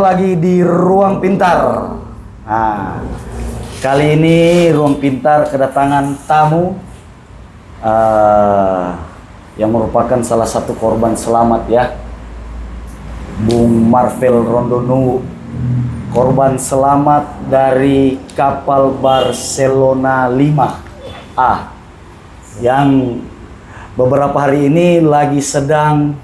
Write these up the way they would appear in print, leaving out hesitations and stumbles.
lagi di Ruang Pintar. Nah, kali ini Ruang Pintar kedatangan tamu yang merupakan salah satu korban selamat ya, Bung Marvel Rondonuwu, korban selamat dari kapal Barcelona 5A yang beberapa hari ini lagi sedang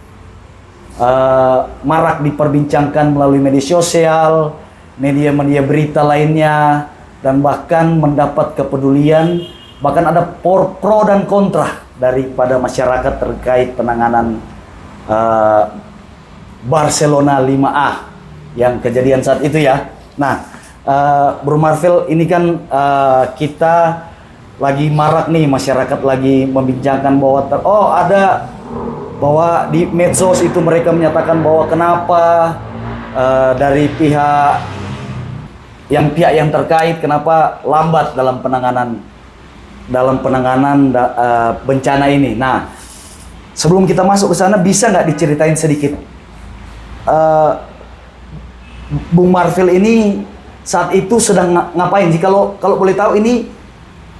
marak diperbincangkan melalui media sosial, media-media berita lainnya, dan bahkan mendapat kepedulian, bahkan ada pro dan kontra daripada masyarakat terkait penanganan Barcelona 5A yang kejadian saat itu ya. Nah, Bro Marvel, ini kan kita lagi marak nih, masyarakat lagi membincangkan bahwa bahwa di medsos itu mereka menyatakan bahwa kenapa dari pihak yang terkait kenapa lambat dalam penanganan bencana ini. Nah, sebelum kita masuk ke sana, bisa nggak diceritain sedikit Bung Marvel ini saat itu sedang ngapain sih? Kalau boleh tahu, ini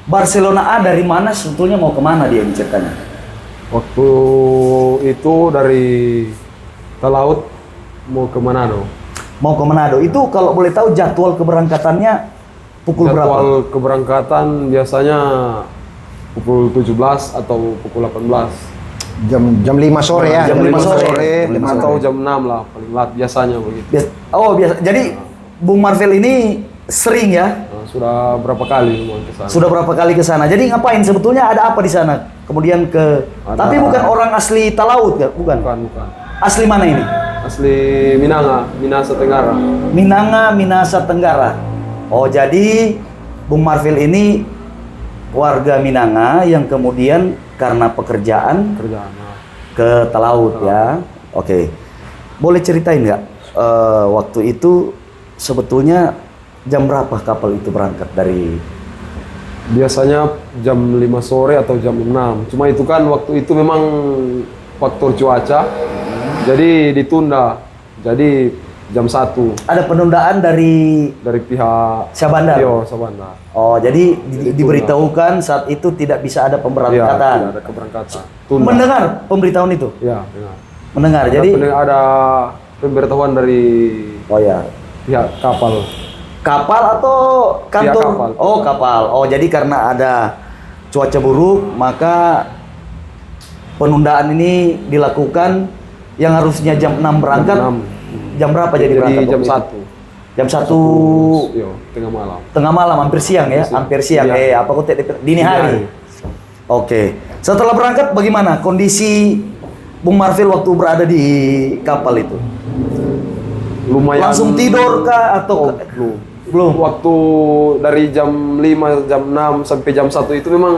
Barcelona A dari mana sebetulnya, mau kemana dia ceritanya? Waktu itu dari Talaut mau ke Manado. Mau ke Manado. Itu kalau boleh tahu jadwal keberangkatannya pukul berapa? Jadwal keberangkatan biasanya pukul 17 atau pukul 18. Jam 5 sore ya. Jam 5 sore. Atau jam 6 lah paling lat, biasanya begitu. Biasa. Jadi Bung Marvel ini sering ya? Sudah berapa kali ke sana. Sudah berapa kali ke sana. Jadi ngapain sebetulnya, ada apa di sana? Kemudian tapi bukan orang asli Talaut ya? Bukan. Asli mana ini? Asli Minasa Tenggara. Minasa Tenggara. Oh, jadi Bung Marvel ini warga Minanga yang kemudian karena pekerjaan ke Talaut ya. Oke. Boleh ceritain nggak waktu itu sebetulnya jam berapa kapal itu berangkat dari? Biasanya jam 5 sore atau jam 6. Cuma itu kan waktu itu memang faktor cuaca, jadi ditunda. Jadi jam 1. Ada penundaan dari pihak Syahbandar? Iya, Syahbandar. Oh, jadi diberitahukan saat itu tidak bisa ada pemberangkatan? Iya, tidak ada keberangkatan. Tunda. Mendengar pemberitahuan itu? Iya, dengar. Mendengar, jadi ada pemberitahuan dari pihak kapal. Kapal atau kantor? Kapal. Oh, kapal. Oh, jadi karena ada cuaca buruk, maka penundaan ini dilakukan. Yang harusnya jam 6 berangkat, jam berapa jadi berangkat? Jam 1. Jam 1 tengah malam. Tengah malam, hampir siang ya? Hampir siang. Iya. Dini hari. Oke. Setelah berangkat bagaimana kondisi Bung Marvel waktu berada di kapal itu? Lumayan. Langsung tidur kah atau belum? Waktu dari jam 5, jam 6 sampai jam 1 itu memang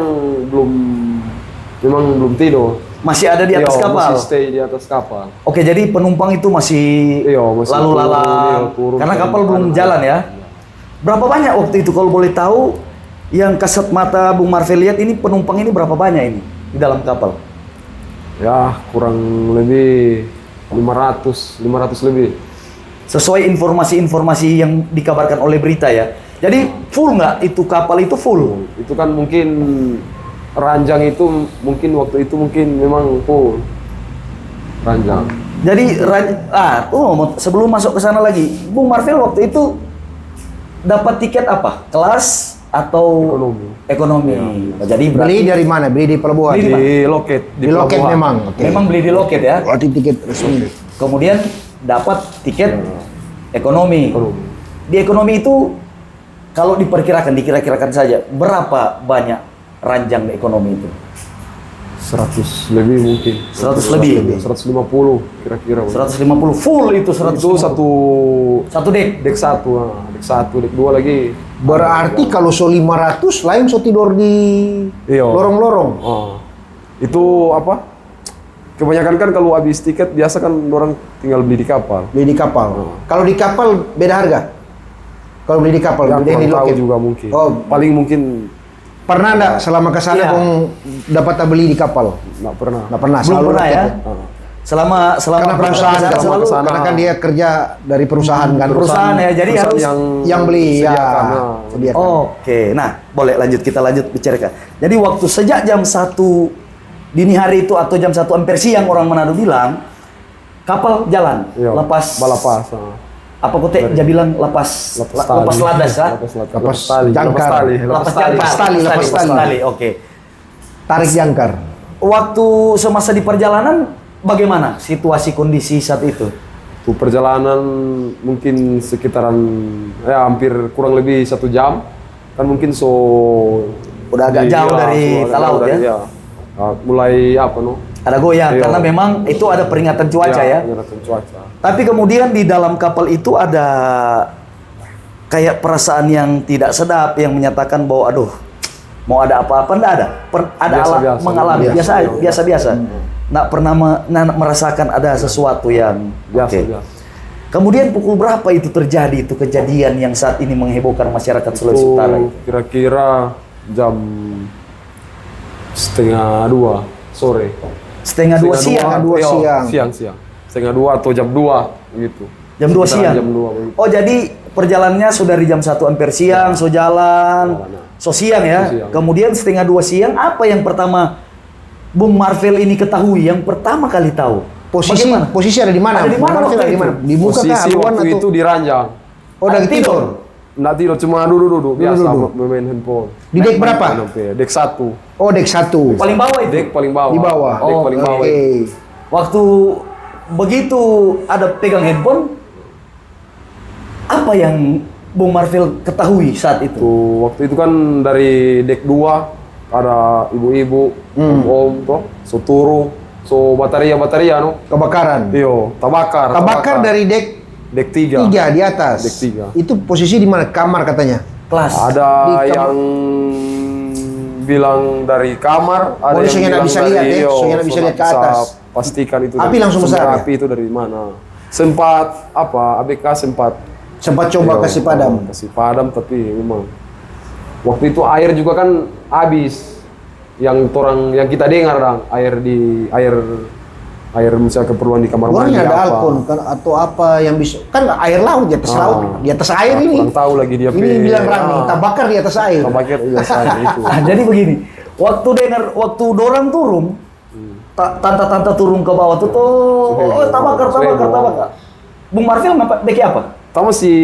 belum tidur. Masih ada di atas kapal? Masih stay di atas kapal. Oke, jadi penumpang itu masih lalu lalang karena kapal belum jalan ya? Berapa banyak waktu itu kalau boleh tahu, yang kasat mata Bung Marvel lihat ini, penumpang ini berapa banyak ini di dalam kapal? Ya, kurang lebih 500 lebih. Sesuai informasi-informasi yang dikabarkan oleh berita ya. Jadi full nggak itu kapal itu full? Itu kan mungkin ranjang itu waktu itu memang full ranjang. Jadi sebelum masuk ke sana lagi, Bung Marvel waktu itu dapat tiket apa? Kelas atau ekonomi? Ya. Jadi beli dari mana? Beli di pelabuhan? Di loket. Di loket memang. Okay. Memang beli di loket ya? Berarti tiket resmi. Kemudian dapat tiket ekonomi. Di ekonomi itu kalau dikira-kirakan saja berapa banyak ranjang di ekonomi itu? 100 lebih mungkin. 100 lebih. 150 kira-kira. 150 full itu 100. Itu satu dek. Dek 1, dek 2 lagi. Berarti kalau 500 lain tidur di lorong-lorong. Itu apa? Kebanyakan kan kalau habis tiket biasa kan orang tinggal beli di kapal. Kalau di kapal beda harga? Kalau beli di kapal, beda di loket juga mungkin. Paling mungkin. Pernah enggak selama kesana dapat beli di kapal? Nggak pernah. Nggak pernah. Belum pernah ya? Selama Karena perusahaan berangkat ke sana selalu kesana. karena kan dia kerja dari perusahaan kan. perusahaan ya, jadi Perusahaan harus Yang beli ya. sediakan, Sediakan. Oke, nah boleh kita lanjut bicarakan. Jadi waktu sejak jam 1 dini hari itu atau jam 1 ampere siang orang Manado bilang kapal jalan, Iya, lepas balapas. apa kote dia bilang lepas ladas kah? Lepas tali. jangkar. Lepas tali. Oke. Tarik jangkar. Waktu semasa di perjalanan bagaimana situasi kondisi saat itu? Tuh perjalanan mungkin sekitaran ya hampir kurang lebih 1 jam. Kan mungkin Udah agak jauh dari laut ya? Mulai apa no? Ada goyang Iya. karena memang itu ada peringatan cuaca ya. Peringatan cuaca. Tapi kemudian di dalam kapal itu ada kayak perasaan yang tidak sedap yang menyatakan bahwa aduh mau ada apa-apa enggak ada. Biasa-biasa. Mengalami biasa-biasa. Nggak pernah merasakan ada sesuatu yang Biasa, oke. biasa. Kemudian pukul berapa itu terjadi itu kejadian yang saat ini menghebohkan masyarakat Sulawesi Itu Utara itu? kira-kira jam 1:30 sore. Setengah dua siang. siang. Siang. 1:30 atau jam 2 gitu. Jam 2 Sekitaran siang. Jam 2 begitu. Oh, jadi perjalanannya sudah dari jam 1 ampere siang, so jalan. So siang ya. So siang. Kemudian 1:30 siang apa yang pertama Bung Marvel ini ketahui yang pertama kali tahu? Bagaimana? Posisi ada di mana? Ada di mana Marvel waktu ada di itu? mana? Di muka kah? Posisi Haluan waktu atau? itu di ranjang. Oh, udah tidur. Nggak tidur, cuma duduk biasa Duduk. bermain handphone. Di dek berapa? Dek 1. Oh, dek 1. Paling bawah itu. Dek paling bawah. Di bawah. Dek paling Oke. bawah. Waktu begitu ada pegang handphone, apa yang Bung Marvel ketahui saat itu? Tuh, waktu itu kan dari dek 2 ada ibu-ibu, om toh, so turu, so bataria no. Kebakaran. Iyo, tabakar. Dari dek dek 3. 3 di atas. Dek 3. Itu posisi di mana? Kamar katanya. Kelas. Ada Di yang bilang dari kamar, ada Oh, soalnya nggak bisa lihat ya, iyo, soalnya nggak bisa lihat ke bisa atas. pastikan itu. Api langsung sumber besar ya? Api itu dari mana? Sempat ABK sempat Sempat coba iyo, kasih padam. Kasih padam tapi memang waktu itu air juga kan habis. Yang kita dengar dong, air misalnya keperluan di kamar mandi Orangnya ada apa. alkon kan atau apa yang bisa kan air laut di atas laut, di atas air ini. Kurang tahu lagi dia Ini bilang rame, tabakar di atas air. Tabakar iya saya itu. Ah, jadi begini, waktu dorang turun, tante-tante turun ke bawah tuh, oh tabakar. Bung Marvel beki apa? Tahu masih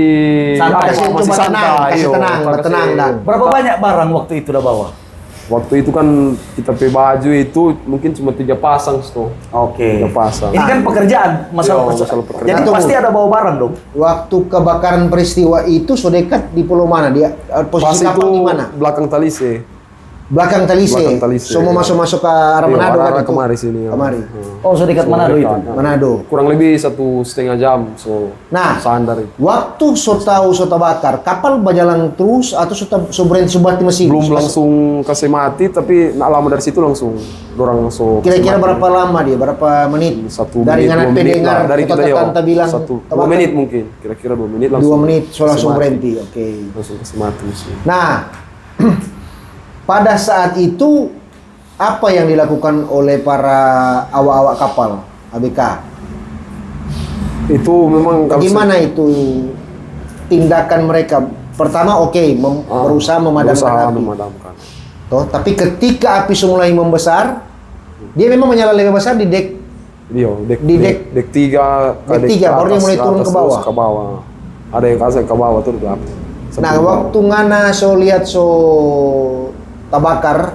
Santai. Kasih masih cuma tenang, kasih iyo. tenang, Kasih- tenang dan. Berapa banyak barang waktu itu udah bawa? Waktu itu kan kita pakai baju itu mungkin cuma 3 pasang tuh. Oke. 3 pasang. Ini kan pekerjaan, masalah Iya, masalah pekerjaan. Jadi Tunggu. pasti ada bawa barang dong. Waktu kebakaran peristiwa itu so dekat di pulau mana dia? Pas Posisi itu kapal di mana? belakang Talise. Belakang Talise. Belakang Talise, So mau iya. masuk ke arah Iya, Manado kan arah itu? kemari sini. Ya. Kemari. Oh, so dekat Manado itu. dekat. Manado. Kurang lebih 1,5 jam. So Nah, sandar itu. waktu so tahu so bakar, kapal berjalan terus atau so berhenti subati mesin? Belum langsung kasih mati tapi nak lama dari situ langsung dorang langsung Kira-kira berapa lama dia? Berapa menit? 1 Dari menit, 2 nganan menit pendengar lah. Dari kita tante bilang 2 tabakar. menit mungkin. Kira-kira 2 menit 2 langsung. menit so langsung kasih mati. berhenti. Oke. Langsung kasih mati mesin. Nah, pada saat itu apa yang dilakukan oleh para awak-awak kapal ABK? Itu memang kalau Bagaimana itu tindakan mereka? Pertama berusaha memadamkan api. memadamkan. Toh, tapi ketika api mulai membesar, dia memang menyala lebih besar di dek. Iya, Di dek- dek 3 dek 3, baru dia mulai turun ke bawah. Ke bawah. Ada yang kasih ke bawah tuh udah. Nah, waktu ngana so lihat so tabakar,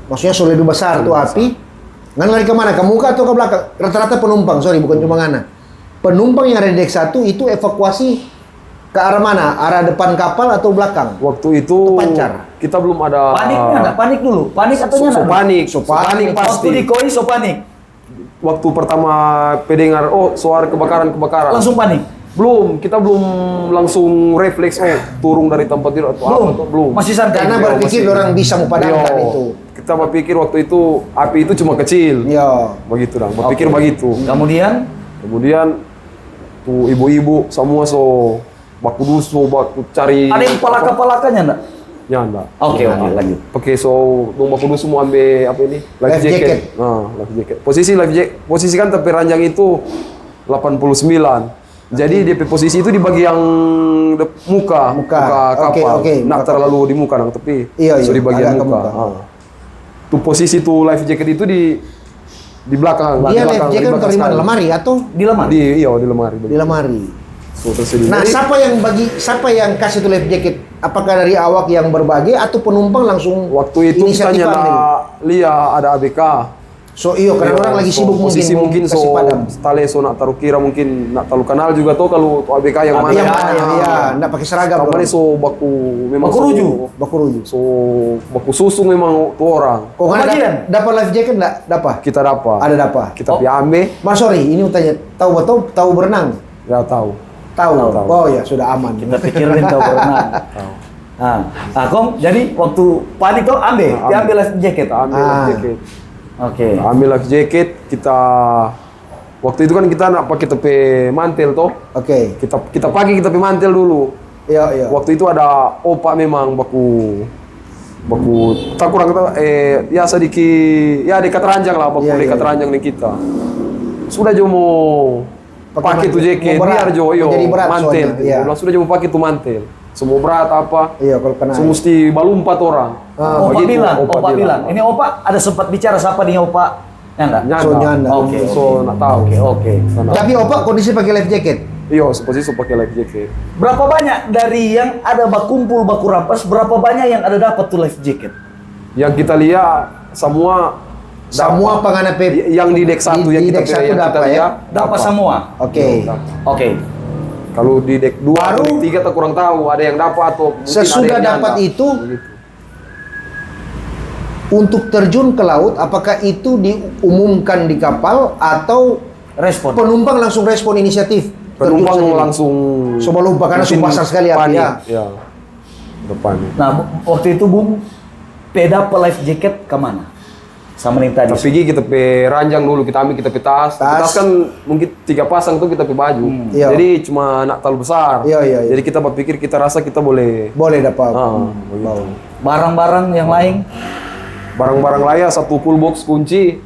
maksudnya so lebih besar tuh api, ngana lari ke mana? Ke muka atau ke belakang? Rata-rata penumpang, sorry, bukan cuma ngana. Penumpang yang ada di dek 1 itu evakuasi ke arah mana? Arah depan kapal atau belakang? Waktu itu Terpancar. kita belum ada Paniknya enggak? Panik dulu. Panik atau So nyana? panik, panik. Waktu pasti. di koi so panik. Waktu pertama pendengar suara kebakaran. Langsung panik. Kita belum langsung refleks turun dari tempat tidur atau apa tuh belum. Masih santai. Karena Iya, berpikir masih. orang bisa memadamkan Iya. itu. Kita berpikir waktu itu api itu cuma kecil. Iya. Begitu dong, berpikir Oke. begitu. Kemudian Tuh ibu-ibu semua so baku cari ada yang palaka-palakanya enggak? Nyanda. Oke, lanjut. Pakai dong baku dulu semua ambil apa ini? Life jacket. Nah, life jacket. Posisi kan tepi ranjang itu 89. Jadi DP posisi itu di bagian muka kapal. Nggak terlalu di muka nang tepi. Iya. So di bagian muka. Tuh posisi tuh life jacket itu di belakang. Dia life jacket untuk di mana? Lemari atau Di lemari? Di lemari. di lemari. So, tersedia. Nah, Jadi, siapa yang kasih tuh life jacket? Apakah dari awak yang berbagi atau penumpang langsung waktu itu inisiatif misalnya ambil? Lia ada ABK. So karena orang lagi sibuk posisi mungkin kasih padam. tale nak taruh kira mungkin nak taruh kenal juga tuh kalau ABK yang mana. Yang mana ya, enggak pakai seragam. Kamu baku memang baku ruju. So baku susu memang tuh orang. Kok kan dapat life jacket enggak? Dapat. Kita dapat. Ada dapat. Kita ambil. Mas sorry, ini tanya, tahu berenang? Ya tahu. Tahu. Oh ya, sudah aman. Kita pikirin tahu berenang. Kong, jadi waktu panik kau ambil life jacket. Ambil life jacket. Oke. Ambil life jacket, kita waktu itu kan kita nak pakai tepi mantel toh. Oke. Kita pakai kita tepi mantel dulu. Iya. Waktu itu ada opak memang baku tak kurang ya sedikit ya dekat ranjang lah dekat ranjang nih kita. Sudah jo mau pakai tuh jaket biar jo mantel. Sudah jo mau pakai tuh mantel. Semua berat apa? Iya, kalau kena. Mesti balumpat orang. Opa bilang. Ini Opa ada sempat bicara siapa nih Opa? Nyanda. Oke. So nak tahu. Oke. Tapi Opa kondisi pakai life jacket. Iya, posisi pakai life jacket. Berapa banyak dari yang ada baku rampas, berapa banyak yang ada dapat tuh life jacket? Yang kita lihat semua pengguna yang di deck 1 yang kita lihat dapat semua. Oke. Kalau di deck 2 atau deck 3 tak kurang tahu ada yang dapat atau sesudah dapat itu untuk terjun ke laut, apakah itu diumumkan di kapal atau respon penumpang langsung respon inisiatif? Penumpang langsung coba lupa karena besar sekali apinya. Ya. Depan. Nah, waktu itu Bung dapat life jacket kemana? Sama yang tadi. Pergi kita pe ranjang dulu, kita ambil kita pe tas. Tas kan mungkin 3 pasang tuh kita pe baju. Jadi cuma nak terlalu besar. Iya. Jadi kita berpikir kita rasa kita boleh dapat. Barang-barang yang lain. Barang-barang lain satu full box kunci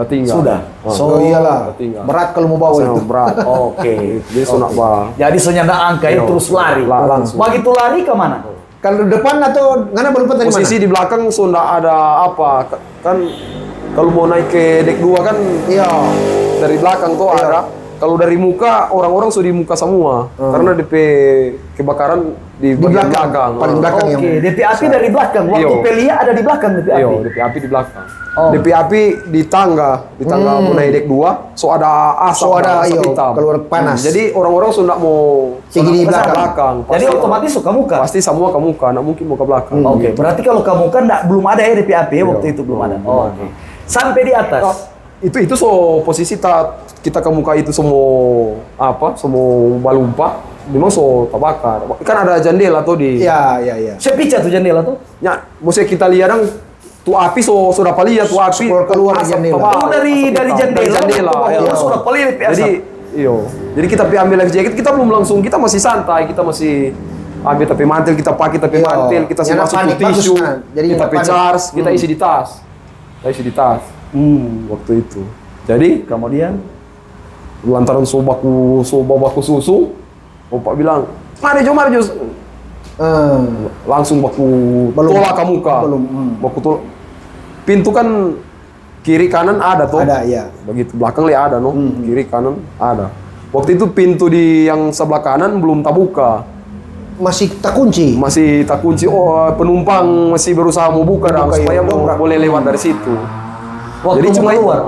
tinggal. Sudah. So iyalah. Berat kalau mau bawa itu. Berat. Oke. Jadi sunak Jadi nyanda angka itu terus lari. Langsung. Begitu lari ke mana? Kalau depan atau ngana baru dari mana? Posisi di belakang sudah ada apa? Kan kalau mau naik ke deck 2 kan dari belakang tuh ada. Kalau dari muka orang-orang sudah di muka semua. Karena DP kebakaran di belakang. Paling belakang yang. Oke, DP api dari belakang. Waktu Pelia ada di belakang DP api. Iya, DP api di belakang. DP api di tangga mau naik deck 2, so ada asap, hitam. Keluar panas. Jadi orang-orang sudah mau di belakang. Jadi otomatis suka muka. Pasti semua ke muka, nggak mungkin mau ke belakang. Oke, berarti kalau ke muka belum ada ya DP api waktu itu belum ada. Oke. Sampai di atas. Itu so posisi kita ke muka itu semua balumpa memang so terbakar. Kan ada jendela tuh di. Iya. Sepica tuh jendela tuh. Ya, mesti kita lihat tuh api sudah paling tuh api keluar jendela. Dari jendela. Sudah paling asap. Jadi kita ambil life jacket, kita belum langsung, kita masih santai, kita masih ambil tapi mantel, kita pakai tapi mantel, kita masuk tisu, kita charge, kita isi di tas. Waktu itu. Jadi kemudian lantaran baku susu, Opak bilang, mari Jo. Langsung baku tolak ke muka. Baku tolak. Pintu kan kiri kanan ada tuh. Ada, iya. Begitu belakang ada kiri kanan ada. Waktu itu pintu di yang sebelah kanan belum terbuka. Masih tak kunci. Penumpang masih berusaha mau buka supaya boleh lewat dari situ. Jadi cuma keluar.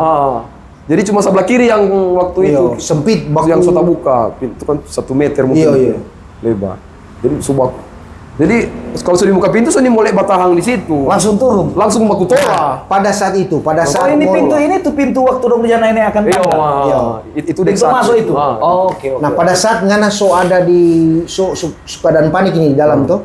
Jadi cuma sebelah kiri yang waktu itu sempit yang sudah buka. Pintu kan 1 meter mungkin lebar. Jadi kalau sudah buka pintu sudah mulai batahang di situ. Langsung turun. Langsung baku tolak. Pada saat ini pintu ini tuh pintu waktu dong rencana ini akan Itu dek masuk itu. Oke. Nah, pada saat ngana ada di keadaan panik ini di dalam tuh.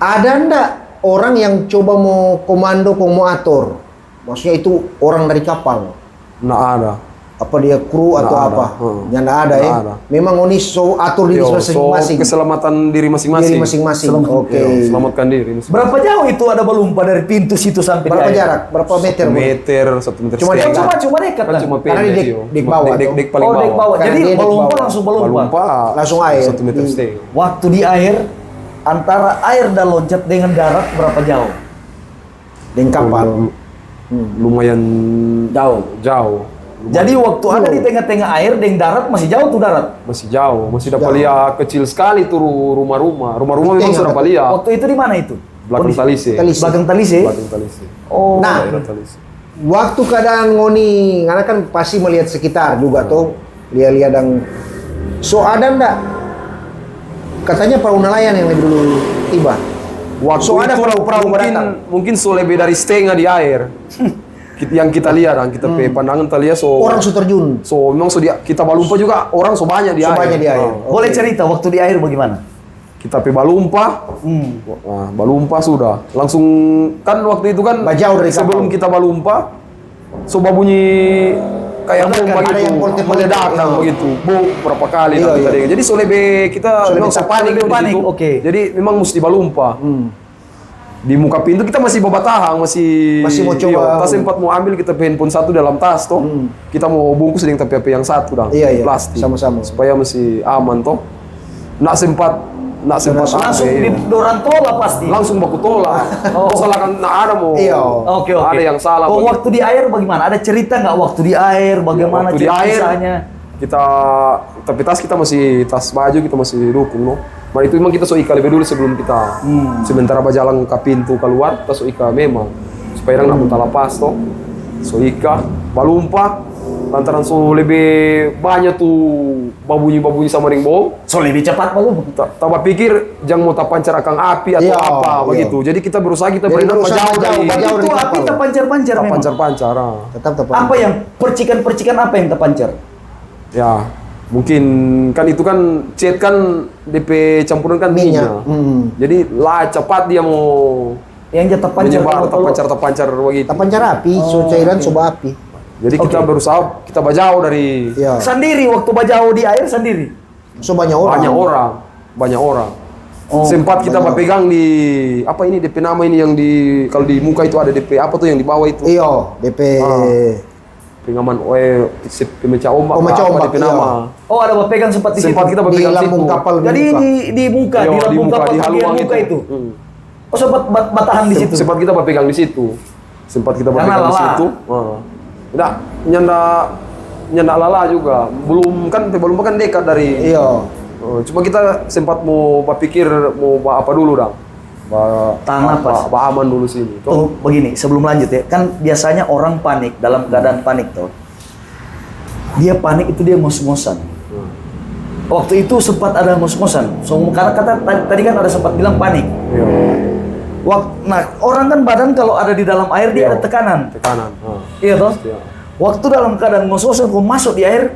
Ada ndak orang yang coba mau komando mau atur? Maksudnya itu orang dari kapal. Nggak ada. apa dia kru atau Nggak ada. apa? Yang nggak ada Nggak ya. ada. Memang Oni so atur diri Yo, masing-masing. keselamatan diri masing-masing. Diri masing-masing. Oke. Yo, selamatkan diri masing-masing. Berapa jauh itu ada belumpa dari pintu situ sampai Berapa di air? jarak? Berapa meter? Bu? 1 meter Cuma setengah. Cuma dekat Kan kan? cuma Karena pendek, di dek- yo. dek bawah Dek, tuh. dek paling Oh, dek bawah. Karena Jadi dia dek belumpa bawah. langsung belumpa. Balumpa Langsung air. 1 meter Di- setengah. Waktu di air antara air dan loncat dengan darat berapa jauh? Dengan kapal. Lumayan Jauh. jauh. Jadi waktu ada di tengah-tengah air dengan darat masih jauh tuh darat. Masih jauh, masih dapat Jauh. lihat kecil sekali tuh rumah-rumah. Rumah-rumah memang Tengah, sudah dapat lihat. Waktu itu di mana itu? Belakang Kondisi- Talise. Talise. Belakang Talise. Belakang Talise. Oh. Nah, Daerah Talise. waktu keadaan Ngoni, karena kan pasti melihat sekitar juga tuh, lihat-lihat dan so ada ndak? Katanya perahu nelayan yang lebih dulu tiba. Waktu So, ada itu perahu mungkin so lebih dari setengah di air. Yang kita lihat, kita pe pandangan kita lihat so Orang so terjun. so memang so kita balumpa juga orang so banyak di So air. banyak di air. Ah. Boleh cerita waktu di air bagaimana? Kita pe balumpa, balumpa sudah. Langsung kan waktu itu kan Bajau dari sebelum kapal. kita balumpa, so bunyi kayak bom Ada begitu, yang meledak, meledak iya. begitu, bom berapa kali Iya, dan kita iya. dengar. Jadi so lebih kita So memang lebih so takut, panik lebih di panik, situ. oke. Jadi memang mesti balumpa. Di muka pintu kita masih berbatahang, masih Masih mau coba. Iya, kita sempat mau ambil kita handphone satu dalam tas toh. Kita mau bungkus dengan tapi yang satu dah. Iya, iya. Plastik. Sama-sama. Supaya masih aman toh. Nak sempat Langsung ambil, di iya. dorang tolak pasti. Langsung baku tolak. Oh. Salah kan nak ada mau. Iya. Oke. Ada yang salah. Oh, begitu. waktu di air bagaimana? Ada cerita nggak waktu di air? Bagaimana Waktu di cerita air, kisahnya? kita tapi tas kita masih tas baju kita masih dukung no. Nah itu memang kita so ika lebih dulu sebelum kita sementara berjalan ke pintu keluar kita so ika memang supaya orang nak muntah lepas toh so ika balumpa lantaran so lebih banyak tuh babunyi sama ring bom. So lebih cepat belum? Tak pikir jangan mau pancar akan api atau Iya, apa iya. begitu. Jadi kita berusaha kita Jadi berenang berusaha jauh dari jauh Itu dari api kapal. terpancar-pancar memang. pancar-pancar. Tetap tepat. Apa yang percikan-percikan apa yang terpancar? Ya, mungkin kan itu kan cat kan DP campuran kan minyak. Jadi lah cepat dia mau Yang jatuh pancar menyebar kalau- terpancar begitu. Tapancar api, so cairan coba api. Jadi kita berusaha kita bajau dari Ya. Sendiri waktu bajau di air sendiri. So banyak orang. banyak orang. Oh, Sempat kita pegang di apa ini DP nama ini yang di kalau di muka itu ada DP apa tuh yang di bawah itu. Iyo, DP. Pengaman pemecah ombak. Pemecah apa ombak, DP nama. Oh, ada pegang sempat di Sempat situ. kita Di berpegang lambung situ. kapal. Jadi di muka, Iya, di lambung kapal di bagian haluan muka itu. Hmm. Oh, sempat batahan di situ. Sempat kita berpegang di situ. Sempat kita Karena berpegang di lala. situ. Tidak, nyanda lala juga. Belum kan dekat dari. Iyo. Cuma kita sempat mau berpikir mau apa dulu dah. Tahan napas. Aman dulu sini. Oh, begini, sebelum lanjut ya. Kan biasanya orang panik dalam keadaan panik tuh. Dia panik itu dia ngos-ngosan. Waktu itu sempat ada ngos-ngosan. So, karena tadi kan ada sempat bilang panik. Iya. Nah, orang kan badan kalau ada di dalam air dia Iya. ada tekanan. Tekanan. Iya toh? Iya. Waktu dalam keadaan ngos-ngosan kau masuk di air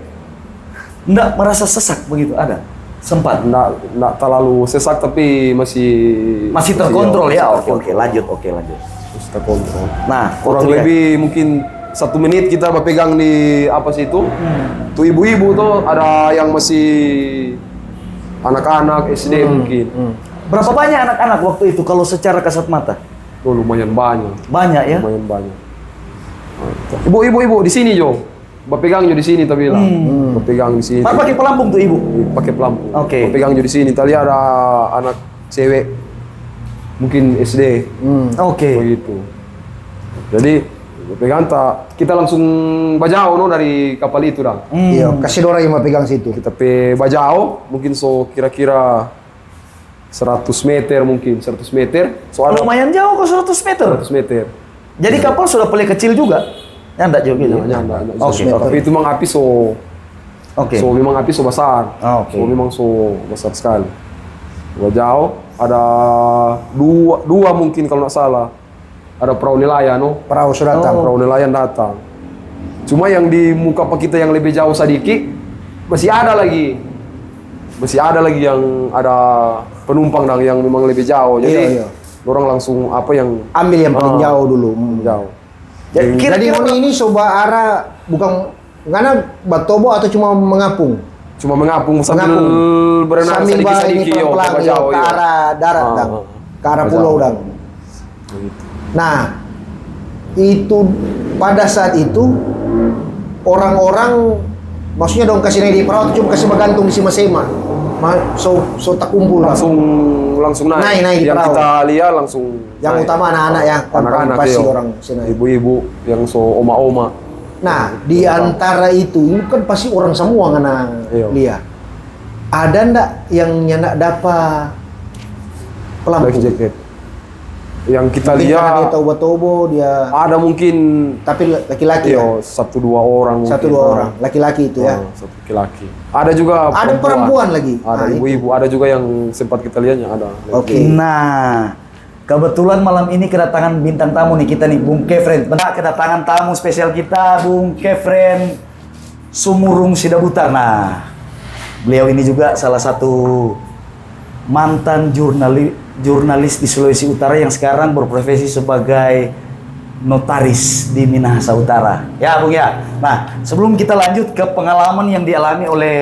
enggak merasa sesak begitu ada. Sempat. Nggak terlalu sesak tapi masih Terkontrol ya. masih Oke, lanjut. Masih terkontrol. Nah, Kurang waktu dia- lebih mungkin 1 menit kita berpegang di apa sih itu? Tuh ibu-ibu tuh ada yang masih anak-anak SD mungkin. Berapa banyak anak-anak waktu itu kalau secara kasat mata? Tuh lumayan banyak. Banyak ya. Lumayan banyak. Ibu di sini Jo. Berpegang Jo di sini tapi bilang. Berpegang di sini. Pakai pelampung tuh ibu. Pakai pelampung. Oke. Berpegang Jo di sini. Tadi ada anak cewek mungkin SD. Oke. Begitu. Jadi berpegang kita langsung bajau no dari kapal itu dah. Iyo, kasih orang yang mau pegang situ. Kita pe bajau mungkin so kira-kira 100 meter mungkin 100 meter. So ada Lumayan jauh kok 100 meter. 100 meter. Jadi kapal sudah paling kecil juga. Ya enggak jauh gitu. Nyanda. Oke. Tapi itu memang api so Oke. so memang api so besar. Ah, oke. So memang so besar sekali. Bajau ada dua mungkin kalau nggak salah. Ada perahu nelayan no. Perahu sudah datang. Perahu nelayan datang. Cuma yang di muka kita yang lebih jauh sedikit masih ada lagi. Masih ada lagi yang ada penumpang yang memang lebih jauh. Jadi Iya. orang langsung apa yang Ambil yang paling jauh dulu. jauh. Jadi Ngoni ini coba arah bukan Karena batobo atau cuma mengapung? Cuma mengapung sambil berenang sambil sedikit-sedikit ini pelan-pelan ke jauh, ke arah darat dang. Ke arah pulau dang. Nah, itu pada saat itu orang-orang maksudnya dong kasih naik di perahu cuma kasih bergantung di sema-sema. So tak kumpul langsung naik. Naik di Yang perahu. kita lihat langsung Yang naik. utama anak-anak ya, Anak-anak pasti iya. orang sini. Ibu-ibu yang so oma-oma. Nah, di antara itu ini kan pasti orang semua ngana Iya. lihat. Ada ndak yang nyandak dapat Life pelampung? jacket. Yang kita Mungkin karena dia lihat tobo-tobo dia, ada mungkin tapi laki-laki ya? iya, 1-2 orang mungkin. 1-2 orang, laki-laki itu ya. Satu laki-laki. Ada juga Ada perempuan lagi. Ada Nah, itu. ibu-ibu, ada juga yang sempat kita lihatnya ada. Oke. Nah, kebetulan malam ini kedatangan bintang tamu nih kita nih, Bung Kefren. Benar, kedatangan tamu spesial kita, Bung Kefren Sumurung Sidabutar. Nah, beliau ini juga salah satu mantan jurnalis di Sulawesi Utara yang sekarang berprofesi sebagai notaris di Minahasa Utara. Ya, Bung ya. Nah, sebelum kita lanjut ke pengalaman yang dialami oleh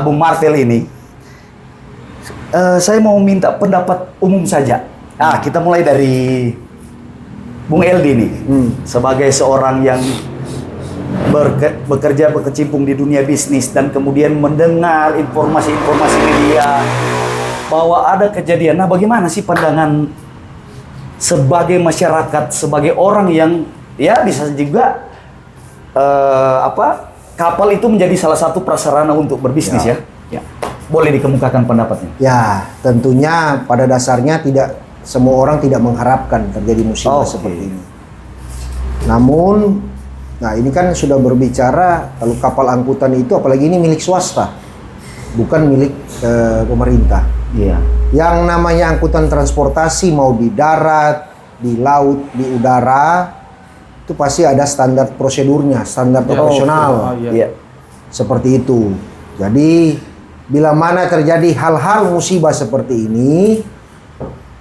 Bung Marvel ini, saya mau minta pendapat umum saja. Nah, kita mulai dari Bung Eldi nih, sebagai seorang yang bekerja berkecimpung di dunia bisnis dan kemudian mendengar informasi-informasi media bahwa ada kejadian. Nah, bagaimana sih pandangan sebagai masyarakat, sebagai orang yang ya bisa juga kapal itu menjadi salah satu prasarana untuk berbisnis ya. Ya. Boleh dikemukakan pendapatnya. Ya, tentunya pada dasarnya tidak semua orang tidak mengharapkan terjadi musibah seperti ini. Namun, nah ini kan sudah berbicara kalau kapal angkutan itu apalagi ini milik swasta, bukan milik pemerintah. Iya. Yang namanya angkutan transportasi mau di darat, di laut, di udara, itu pasti ada standar prosedurnya, standar operasional. Iya. Seperti itu. Jadi bila mana terjadi hal-hal musibah seperti ini,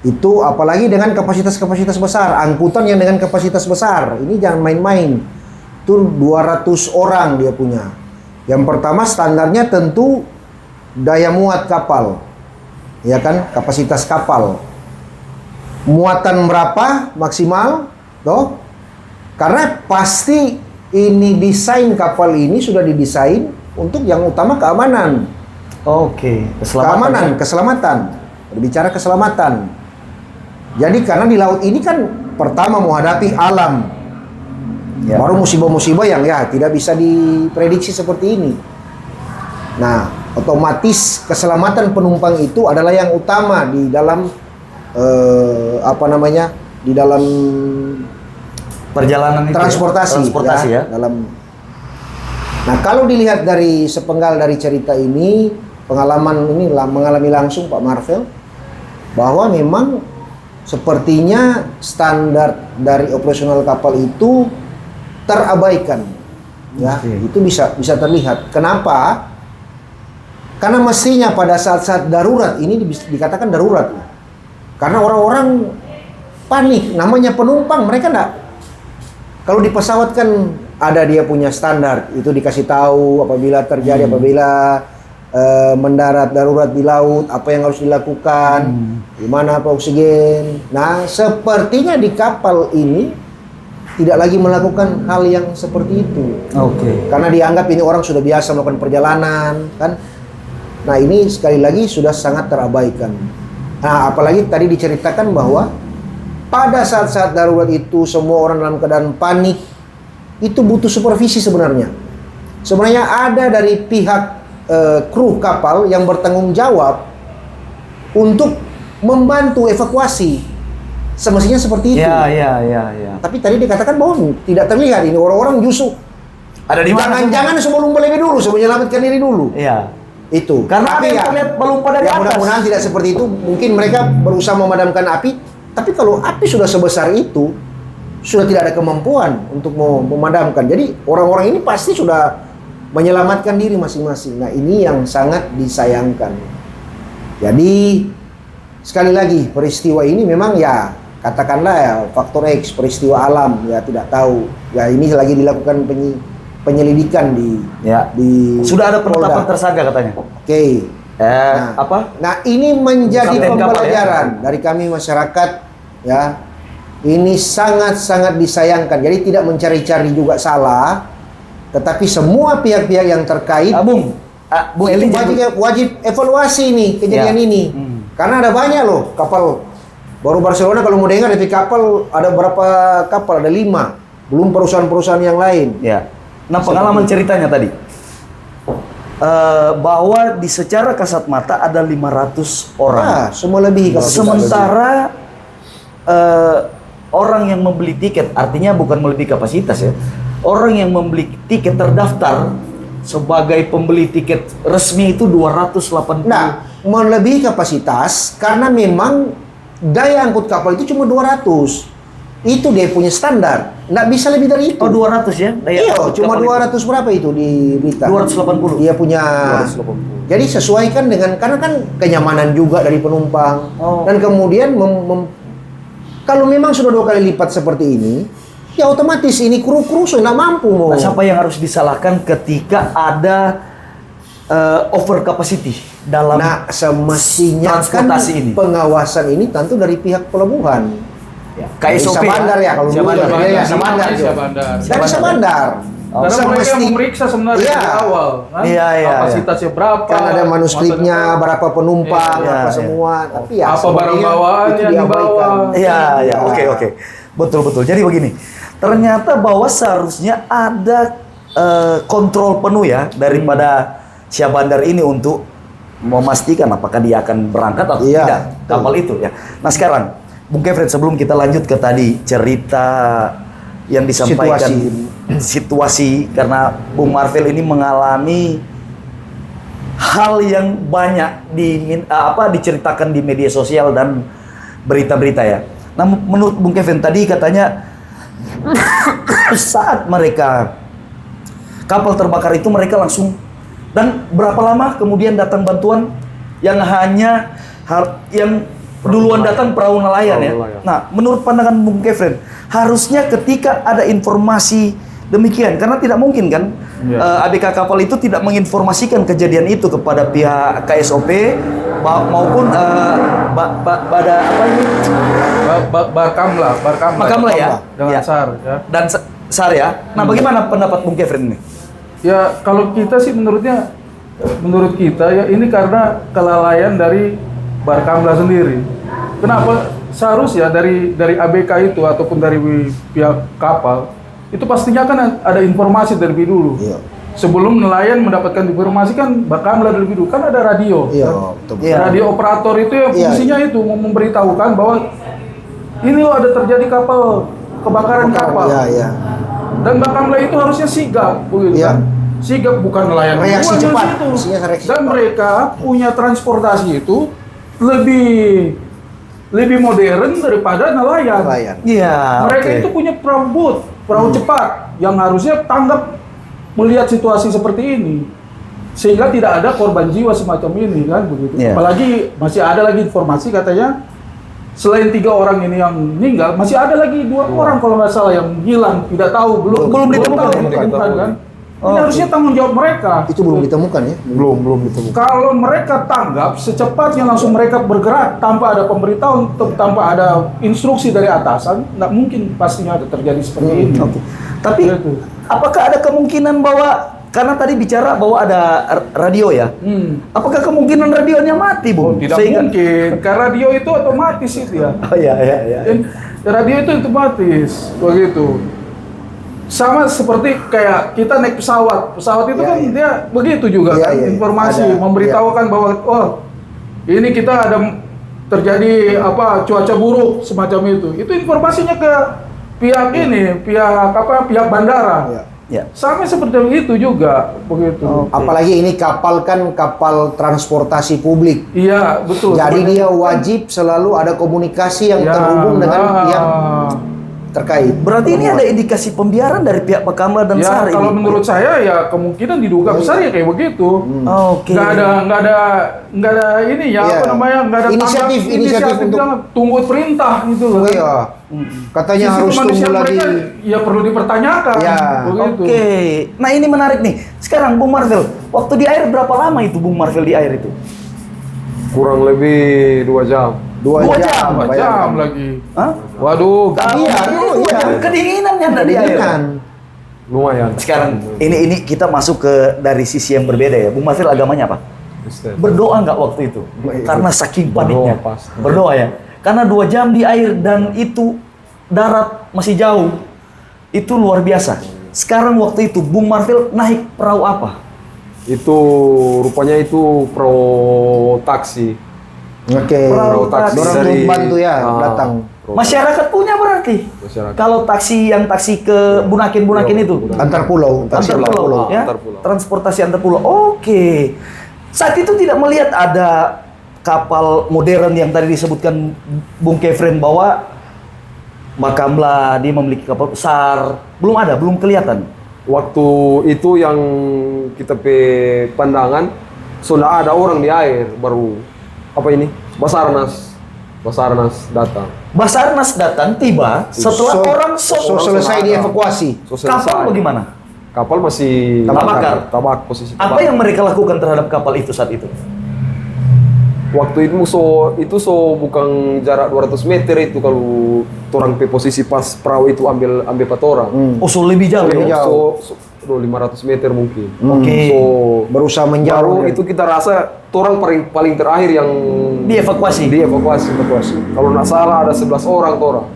itu apalagi dengan kapasitas-kapasitas besar, angkutan yang dengan kapasitas besar, ini jangan main-main. Itu 200 orang dia punya. Yang pertama standarnya tentu daya muat kapal. Ya kan, kapasitas kapal. Muatan berapa maksimal? Toh? Karena pasti ini desain kapal ini sudah didesain untuk yang utama keamanan. Oke, Keselamatan. Berbicara keselamatan. Jadi karena di laut ini kan pertama menghadapi alam. Ya. Baru musibah-musibah yang ya tidak bisa diprediksi seperti ini. Nah, otomatis keselamatan penumpang itu adalah yang utama di dalam di dalam perjalanan itu transportasi ya. Nah, kalau dilihat dari sepenggal dari cerita ini, pengalaman ini mengalami langsung Pak Marvel bahwa memang sepertinya standar dari operasional kapal itu terabaikan. Ya, itu bisa terlihat. Kenapa? Karena mestinya pada saat-saat darurat ini dikatakan darurat. Karena orang-orang panik, namanya penumpang, mereka enggak. Kalau di pesawat kan ada dia punya standar, itu dikasih tahu apabila terjadi apabila mendarat darurat di laut, apa yang harus dilakukan, di mana apa oksigen. Nah, sepertinya di kapal ini tidak lagi melakukan hal yang seperti itu. Oke. Karena dianggap ini orang sudah biasa melakukan perjalanan, kan? Nah, ini sekali lagi sudah sangat terabaikan. Nah, apalagi tadi diceritakan bahwa pada saat-saat darurat itu semua orang dalam keadaan panik, itu butuh supervisi sebenarnya. Sebenarnya ada dari pihak kru kapal yang bertanggung jawab untuk membantu evakuasi. Semestinya seperti itu. Ya. Tapi tadi dikatakan bahwa tidak terlihat ini orang-orang justru Ada di mana? jangan sebelum lebih dulu, sebelum menyelamatkan diri dulu. Iya. Itu. Karena ada Tapi yang terlihat melompat dari atas. mudah-mudahan tidak seperti itu. Mungkin mereka berusaha memadamkan api, tapi kalau api sudah sebesar itu, sudah tidak ada kemampuan untuk memadamkan. Jadi orang-orang ini pasti sudah menyelamatkan diri masing-masing. Nah, ini yang sangat disayangkan. Jadi sekali lagi peristiwa ini memang ya katakanlah ya faktor X, peristiwa alam, ya tidak tahu. Ya ini lagi dilakukan penyelidikan di Ya. Sudah ada penetapan tersangka katanya. Oke. Apa? Nah, ini menjadi Kapten kapal, pembelajaran dari kami masyarakat ya. Ini sangat-sangat disayangkan. Jadi tidak mencari-cari juga salah, tetapi semua pihak-pihak yang terkait Bung Eli wajib evaluasi nih kejadian Ya. ini. Karena ada banyak loh kapal. Baru Barcelona kalau mau dengar dari kapal ada berapa kapal? Ada 5. Belum perusahaan-perusahaan yang lain. Ya. Nah, pengalaman ceritanya tadi bahwa di secara kasat mata ada 500 orang. Semua lebih kalau tidak Sementara orang yang membeli tiket, artinya bukan melebihi kapasitas ya. Orang yang membeli tiket terdaftar sebagai pembeli tiket resmi itu 280. Nah, melebihi kapasitas karena memang daya angkut kapal itu cuma 200. Itu dia punya standar. Nggak bisa lebih dari itu. Oh, 200 ya? Iya, angkut cuma kapal 200 berapa itu di berita? 280. Dia punya 280. Jadi sesuaikan dengan karena kan kenyamanan juga dari penumpang. Dan kemudian kalau memang sudah 2 kali lipat seperti ini, ya otomatis ini kru-kru sudah nggak mampu mau. Nah, siapa yang harus disalahkan ketika ada over capacity dalam semestinya kan transportasi ini? pengawasan ini tentu dari pihak pelabuhan. Ya, KSOP Bisa bandar ya kalau dulu Bandar. ya Sabandar. Dari Sabandar. Karena mereka yang memeriksa sebenarnya dari awal, kan? Iya. Kapasitasnya berapa? Kan ada manuskripnya, berapa penumpang, Iya, apa iya. semua. Tapi ya Apa barang bawaan itu yang dibawa? diabaikan. Iya, oke. Betul. Jadi begini, ternyata bahwa seharusnya ada kontrol penuh ya daripada Syah Bandar ini untuk memastikan apakah dia akan berangkat atau Iya, tidak kapal itu ya. Nah sekarang, Bung Kevin, sebelum kita lanjut ke tadi cerita yang disampaikan situasi karena Bung Marvel ini mengalami hal yang banyak diceritakan di media sosial dan berita-berita ya. Nah, menurut Bung Kevin tadi katanya saat mereka kapal terbakar itu mereka langsung, dan berapa lama kemudian datang bantuan yang yang duluan datang perahu nelayan ya. Nah, menurut pandangan Bung Kevin, harusnya ketika ada informasi demikian, karena tidak mungkin kan ABK kapal itu tidak menginformasikan kejadian itu kepada pihak KSOP maupun pada apa ini? Barkamla ya. Dengan SAR ya. Dan SAR ya. Nah, bagaimana pendapat Bung Kevin ini? Ya, kalau kita sih menurut kita ya ini karena kelalaian dari Barkamla sendiri. Kenapa? Seharusnya dari ABK itu ataupun dari pihak kapal itu pastinya kan ada informasi terlebih dulu. Iya. Sebelum nelayan mendapatkan informasi kan Barkamla terlebih dulu, kan ada radio. Iya, Kan? betul. Iya. Radio operator itu yang fungsinya itu memberitahukan bahwa ini loh ada terjadi kebakaran kapal. Iya. Dan Barkamla itu harusnya sigap begitu Iya. kan. Sigap bukan nelayan Reaksi duluan cepat. di situ. Isinya reaksi Dan cepat. mereka punya transportasi itu lebih modern daripada nelayan. Iya. Mereka itu punya perahu cepat yang harusnya tanggap melihat situasi seperti ini, sehingga tidak ada korban jiwa semacam ini kan begitu. Iya. Apalagi masih ada lagi informasi katanya selain 3 orang ini yang meninggal, masih ada lagi 2 orang kalau nggak salah yang hilang, tidak tahu, belum ditemukan kan. Ini harusnya tanggung jawab mereka. Itu belum ditemukan ya? Belum ditemukan. Kalau mereka tanggap secepatnya langsung mereka bergerak tanpa ada pemberitahuan, tanpa ada instruksi dari atasan, nggak mungkin pastinya ada terjadi seperti ini. Oke. Tapi Gitu. apakah ada kemungkinan bahwa karena tadi bicara bahwa ada radio ya? Apakah kemungkinan radionya mati, Bung? Tidak mungkin, karena radio itu otomatis itu ya. Oh iya. Radio itu otomatis, begitu. Sama seperti kayak kita naik pesawat itu kan dia begitu juga kan, informasi memberitahukan bahwa ini kita ada terjadi cuaca buruk semacam itu informasinya ke pihak pihak bandara. Ya. Sama seperti itu juga begitu. Apalagi ini kapal kan kapal transportasi publik. Iya, betul. Jadi dia wajib selalu ada komunikasi yang terhubung dengan yang terkait. Berarti ini ada indikasi pembiaran dari pihak Pak Kamla dan Ya Sar kalau ini. menurut saya ya kemungkinan diduga besar ya kayak begitu. Oke. Nggak ada ini ya Iya. apa namanya nggak ada Inisiatif untuk- bilang, tunggu perintah gitu loh. Oh iya. Katanya Sisi harus tunggu kemanusiaan lagi. mereka ya perlu dipertanyakan. Ya. Begitu. Oke. Nah ini menarik nih. Sekarang Bung Marvel, waktu di air berapa lama itu Bung Marvel di air itu? Kurang lebih 2 jam. 2 2 jam. Dua bayangkan. jam lagi. Hah? Waduh. Iya, iya. Kedinginan ya di air. Kan. Lumayan. Sekarang ini kita masuk ke dari sisi yang berbeda ya. Bung Marvel agamanya apa? Kristen. Berdoa nggak waktu itu? Karena saking paniknya. Berdoa pasti. Berdoa ya. Karena 2 jam di air dan itu darat masih jauh. Itu luar biasa. Sekarang waktu itu Bung Marvel naik perahu apa? Itu rupanya itu pro taksi. Oke. Perahu taksi. Orang dari bantu ya datang. Masyarakat punya berarti. Masyarakat. Kalau taksi yang taksi ke Bunakin itu. Antar pulau. Antar pulau, ya? Antar pulau. Transportasi antar pulau. Oke. Saat itu tidak melihat ada kapal modern yang tadi disebutkan Bung Kefren bahwa Bakamla dia memiliki kapal besar. Belum ada, belum kelihatan. Waktu itu yang kita pandangan sudah ada orang di air baru apa ini Basarnas datang. Basarnas datang tiba setelah orang selesai dievakuasi. Kapal bagaimana? Kapal masih Tabakar. tabak posisi Apa tabak. yang mereka lakukan terhadap kapal itu saat itu? Waktu itu bukan jarak 200 meter itu kalau orang pe posisi pas perahu itu ambil patorang. Usul lebih jauh. Lebih ya? jauh. So 500 meter mungkin. Oke. So Berusaha baru menjauh. itu kita rasa orang paling terakhir yang Dievakuasi. dievakuasi. Kalau nggak salah ada 11 orang orang.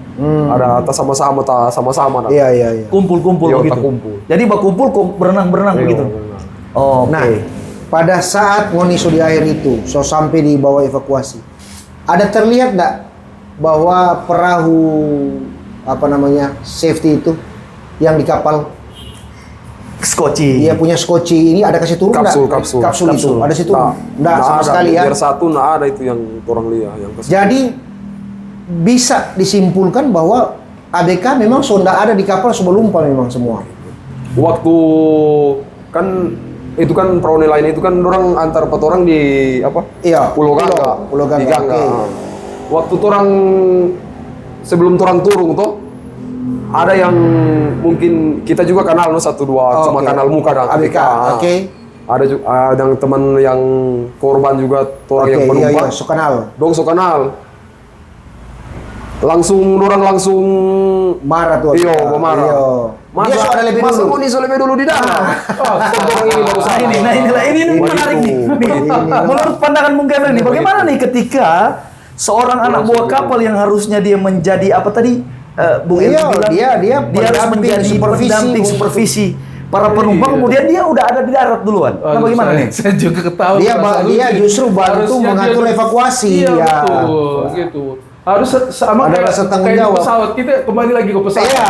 Ada tas sama-sama. Iya, iya, iya. Kumpul-kumpul Iya, begitu. tak kumpul. Jadi berkumpul berenang-berenang Iya, begitu. berenang. Oh, oke. Nah, pada saat ngoni di air itu, sampai di bawah evakuasi, ada terlihat nggak bahwa perahu safety itu yang di kapal Skoci. dia punya skoci ini ada kasih turun nggak? Kapsul itu ada situ nggak sama ada. sekali ya. Biar satu nggak ada itu yang orang lihat yang kesini. Jadi bisa disimpulkan bahwa ABK memang sudah ada di kapal sebelum memang semua. Waktu kan itu kan perahu lain itu kan orang antar 4 orang di apa? Iya, Pulau Gangga. Pulau Gangga, Di Gangga. oke. Waktu orang sebelum orang turun tuh ada yang mungkin kita juga kenal satu dua cuma Oke. kenal muka dan ABK, oke. Ada juga yang teman yang korban juga orang yang Oke, iya, penumpang. so kenal. Dong so kenal. Orang langsung Marah tuh. Iyo, ABK. marah. Iyo. Dia so ada lebih masa dulu. Uni so lebih dulu di dalam. Orang ini baru Nah ini Begitu. menarik nih. Menurut pandangan Bung Kevin nih, bagaimana nih ketika seorang anak buah kapal yang harusnya dia menjadi apa tadi Bung Elvi Iya, bilang dia harus pendamping, menjadi supervisi, pendamping Bung. supervisi para penumpang, kemudian dia udah ada di darat duluan. Nah Aduh, bagaimana nih? Saya juga ketahui. Dia perasaan dia lucu. justru bantu Harusnya mengatur dia- evakuasi, Iya, ya. betul, gitu. Harus sama Ada kayak, rasa tanggung kayak di jawab. pesawat kita kembali lagi ke pesawat. Iya.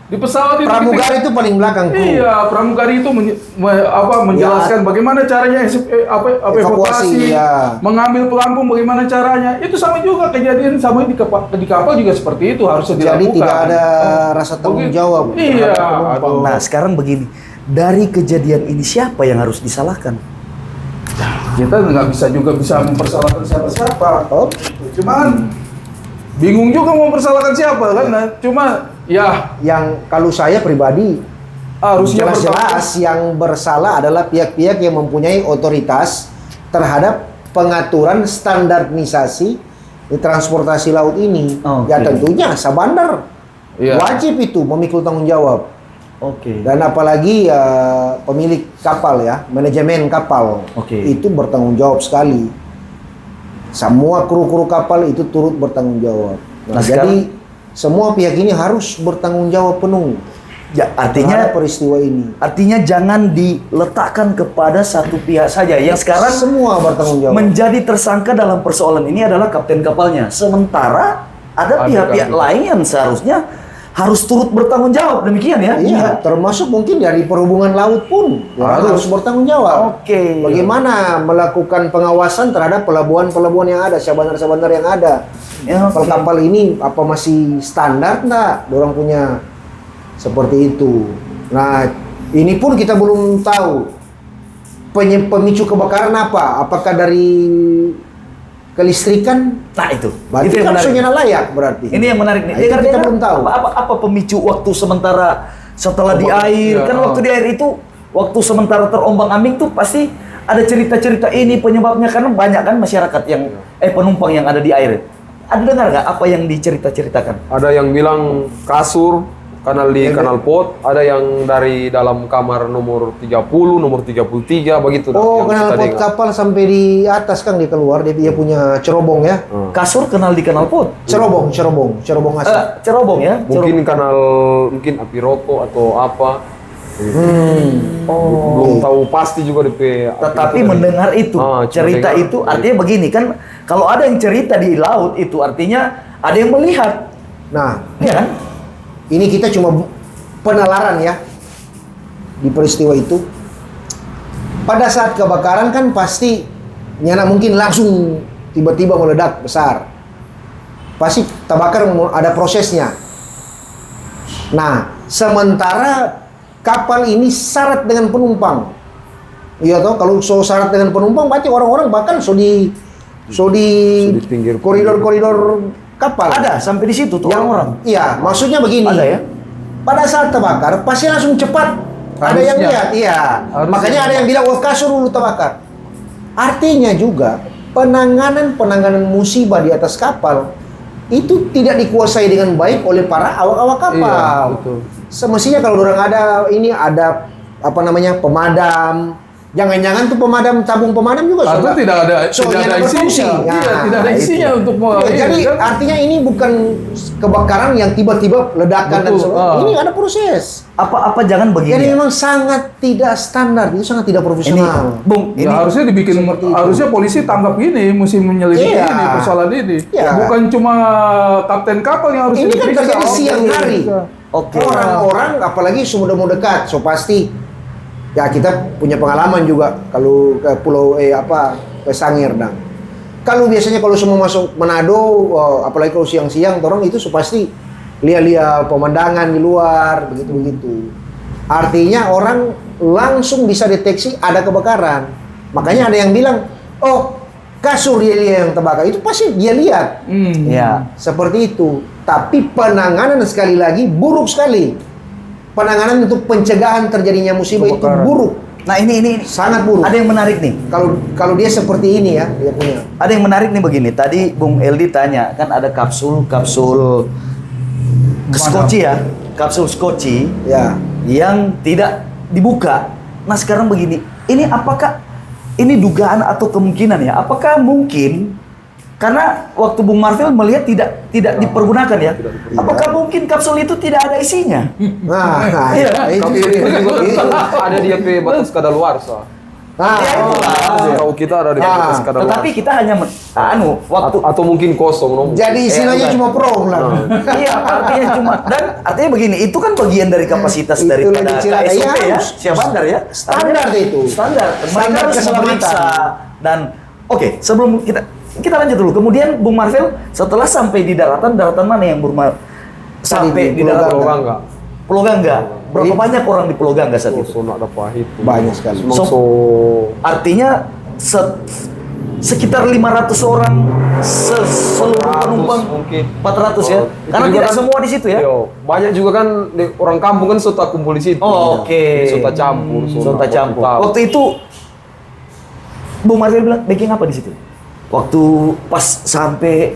Di pesawat itu Pramugari itu paling belakang kru. Iya, pramugari itu menjelaskan bagaimana caranya Evakuasi, evakuasi, ya. mengambil pelampung bagaimana caranya. Itu sama juga kejadian sama di kapal juga seperti itu harusnya dilakukan. Jadi tidak ada rasa tanggung Begitu. jawab. Iya. terhadap penumpang. Aduh. Nah sekarang begini, dari kejadian ini siapa yang harus disalahkan? Kita nggak bisa mempersalahkan siapa-siapa. Oh. Cuman bingung juga mau mempersalahkan siapa kan. Nah, cuma ya Yang kalau saya pribadi harusnya jelas-jelas yang bersalah adalah pihak-pihak yang mempunyai otoritas terhadap pengaturan standarisasi di transportasi laut ini. Oke. Ya tentunya Sabandar Iya. wajib itu memikul tanggung jawab. Oke. Dan apalagi pemilik kapal ya, manajemen kapal Oke. itu bertanggung jawab sekali. Semua kru-kru kapal itu turut bertanggung jawab. Nah, Nah, jadi semua pihak ini harus bertanggung jawab penuh Ya artinya terhadap peristiwa ini. Artinya jangan diletakkan kepada satu pihak saja. Yang sekarang Semua bertanggung jawab. menjadi tersangka dalam persoalan ini adalah kapten kapalnya. Sementara ada Ada pihak-pihak kapten. lain yang seharusnya harus turut bertanggung jawab, demikian ya? Iya, termasuk mungkin dari perhubungan laut pun harus bertanggung jawab. Oke. Bagaimana melakukan pengawasan terhadap pelabuhan-pelabuhan yang ada, syah-bandar yang ada. Ya, Kapal-kapal ini apa masih standar enggak? Orang punya seperti itu. Nah, ini pun kita belum tahu pemicu kebakaran apa? Apakah dari kelistrikan? Nah itu. Berarti Itu yang kan menarik. harusnya layak berarti. Ini yang menarik nih. Nah, itu Karena kita belum tahu. Apa pemicu waktu sementara setelah di air? Iya. Kan waktu di air itu, waktu sementara terombang-ambing tuh pasti ada cerita-cerita ini penyebabnya, karena banyak kan masyarakat yang penumpang yang ada di air. Ada dengar nggak apa yang dicerita-ceritakan? Ada yang bilang kasur, kanal di kanal pot, ada yang dari dalam kamar nomor 30, nomor 33, begitu. Oh, yang kenal kita pot dengar. kapal sampai di atas kan dia keluar, dia punya cerobong ya. Kasur kenal di kanal pot. Cerobong asap. Cerobong ya. Mungkin kanal, mungkin api rokok atau apa. Oh. Belum tahu pasti juga DP. Tetapi mendengar itu, cuma cerita dengar. itu artinya begini kan, kalau ada yang cerita di laut itu artinya ada yang melihat, Nah, ya kan? ini kita cuma penalaran ya di peristiwa itu. Pada saat kebakaran kan pasti nyana mungkin langsung tiba-tiba meledak besar. Pasti terbakar ada prosesnya. Nah, sementara kapal ini syarat dengan penumpang. Iya toh, kalau syarat dengan penumpang berarti orang-orang bahkan di pinggir- koridor-koridor kapal. Ada sampai di situ tuh Yang orang-orang. Iya, maksudnya begini. Ada ya? Pada saat terbakar pasti langsung cepat. Ada yang Harusnya. lihat, iya. Harusnya. Makanya ada yang bilang wah kasur dulu terbakar. Artinya juga penanganan musibah di atas kapal itu tidak dikuasai dengan baik oleh para awak-awak kapal. Iya, betul. Semestinya kalau orang ada apa namanya pemadam. Jangan-jangan tuh tabung pemadam juga Atau sudah. tidak ada Soalnya isinya. berfungsi. Iya, Nah, tidak ada itu. isinya untuk Ya, jadi kan? artinya ini bukan kebakaran yang tiba-tiba ledakan dan Betul, sebagainya. ah. Ini ada proses. Apa jangan begini? Jadi ya? memang sangat tidak standar, itu sangat tidak Ini, profesional. Bung, Ya ini harusnya dibikin, seperti itu. harusnya polisi tangkap ini, mesti menyelidiki Iya. ini persoalan ini. Iya. Bukan cuma kapten kapal yang harus Ini kan diperiksa. terjadi siang hari. Oke. Orang-orang apalagi sudah mau dekat, so pasti ya kita punya pengalaman juga kalau ke pulau ke Sangir dan kalau biasanya kalau semua masuk Manado, apalagi kalau siang-siang, orang itu so pasti lihat-lihat pemandangan di luar begitu-begitu. Artinya orang langsung bisa deteksi ada kebakaran. Makanya ada yang bilang, oh kasur dia lihat yang terbakar, itu pasti dia lihat. Ya. Seperti itu. Tapi penanganan sekali lagi buruk sekali. Penanganan untuk pencegahan terjadinya musibah itu buruk, Nah ini sangat buruk. ada yang menarik nih. Kalau dia seperti ini ya, dia punya. Ada yang menarik nih begini. Tadi Bung Eldi tanya kan ada kapsul skoci ya, kapsul skoci Ya. yang tidak dibuka. Nah sekarang begini, ini apakah ini dugaan atau kemungkinan ya? Apakah mungkin karena waktu Bung Marvel melihat tidak dipergunakan ya? Apakah mungkin kapsul itu tidak ada isinya? Nah, Iya. itu. Ada dia pe batas kadaluarsa. Nah, Ya, itulah. Tahu kita ada di batas kadaluarsa. Tetapi kita hanya waktu atau mungkin kosong nomor. jadi istilahnya bukan. cuma prong lah. iya artinya cuma dan artinya begini itu kan bagian dari kapasitas Itu daripada lagi celaka. KSOP Iya, ya harus. siap bandar ya Standar itu. standar mereka Standar harus keselamatan. memeriksa dan oke sebelum kita lanjut dulu kemudian Bung Marvel setelah sampai di daratan mana yang sampai di Pulau daratan Pulau Gangga. Pulau Gangga berapa banyak orang di Pulau Gangga saat itu So nak dapat itu. Banyak sekali. So, artinya sekitar 500 orang seluruh 400 penumpang mungkin. 400 ya Itu karena juga tidak kan- semua di situ ya. Yo, banyak juga kan orang kampung kan suka kumpul di situ. Oh, oke. Suka campur, Sota campur. tahu. Waktu itu Bung Marvel bilang baking apa di situ? Waktu pas sampai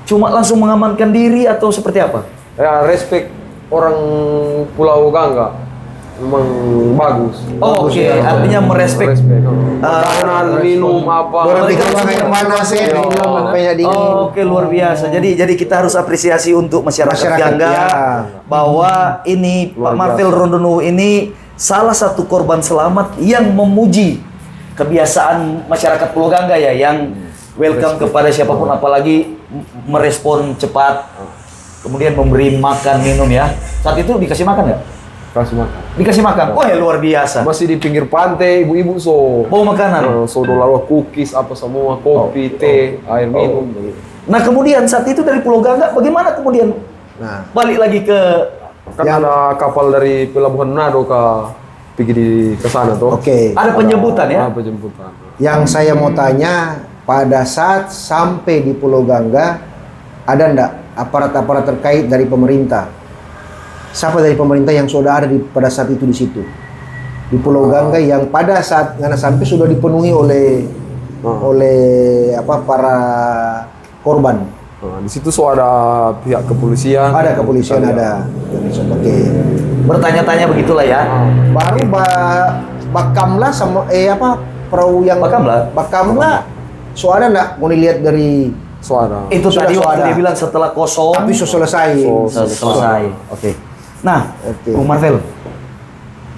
cuma langsung mengamankan diri atau seperti apa? Ya respect orang Pulau Gangga memang bagus. Oh, Bagus oke. ya. Artinya merespek. Makanan, minum apa. Orang mereka bikin harus yang panas ya, Iya. minum banyak dingin. Oh, oke luar biasa. Jadi kita harus apresiasi untuk masyarakat Gangga ya. bahwa ini Pak Luar Marvel biasa. Rondonuwu ini salah satu korban selamat yang memuji kebiasaan masyarakat Pulau Gangga ya yang welcome kepada siapapun apalagi merespon cepat. kemudian memberi makan minum ya. Saat itu dikasih makan nggak? Kasih makan. Dikasih makan. Wah, luar biasa. Masih di pinggir pantai, ibu-ibu so Bawa makanan. so lalu cookies apa semua, kopi, teh, air minum. Nah, kemudian saat itu dari Pulau Gangga bagaimana kemudian Nah, balik lagi ke Kan ada kapal dari Pelabuhan Manado pergi ke sana tuh. oke. ada penjemputan ya? Ada penjemputan. Yang saya mau tanya, pada saat sampai di Pulau Gangga, ada ndak aparat-aparat terkait dari pemerintah? Siapa dari pemerintah yang sudah ada pada saat itu di situ? Di Pulau Gangga yang pada saat Ngana sampai sudah dipenuhi oleh para korban. Nah, di situ so ada pihak kepolisian. Ada kepolisian, ada. Oke. Bertanya-tanya begitulah ya. Baru Bakamla sama perahu yang Bakamla, so ada nggak mau dilihat dari Suara. Itu Sudah tadi waktu ada. dia bilang setelah kosong. tapi so selesai. Selesai. Oke. Nah, Oke. Bung Marvel,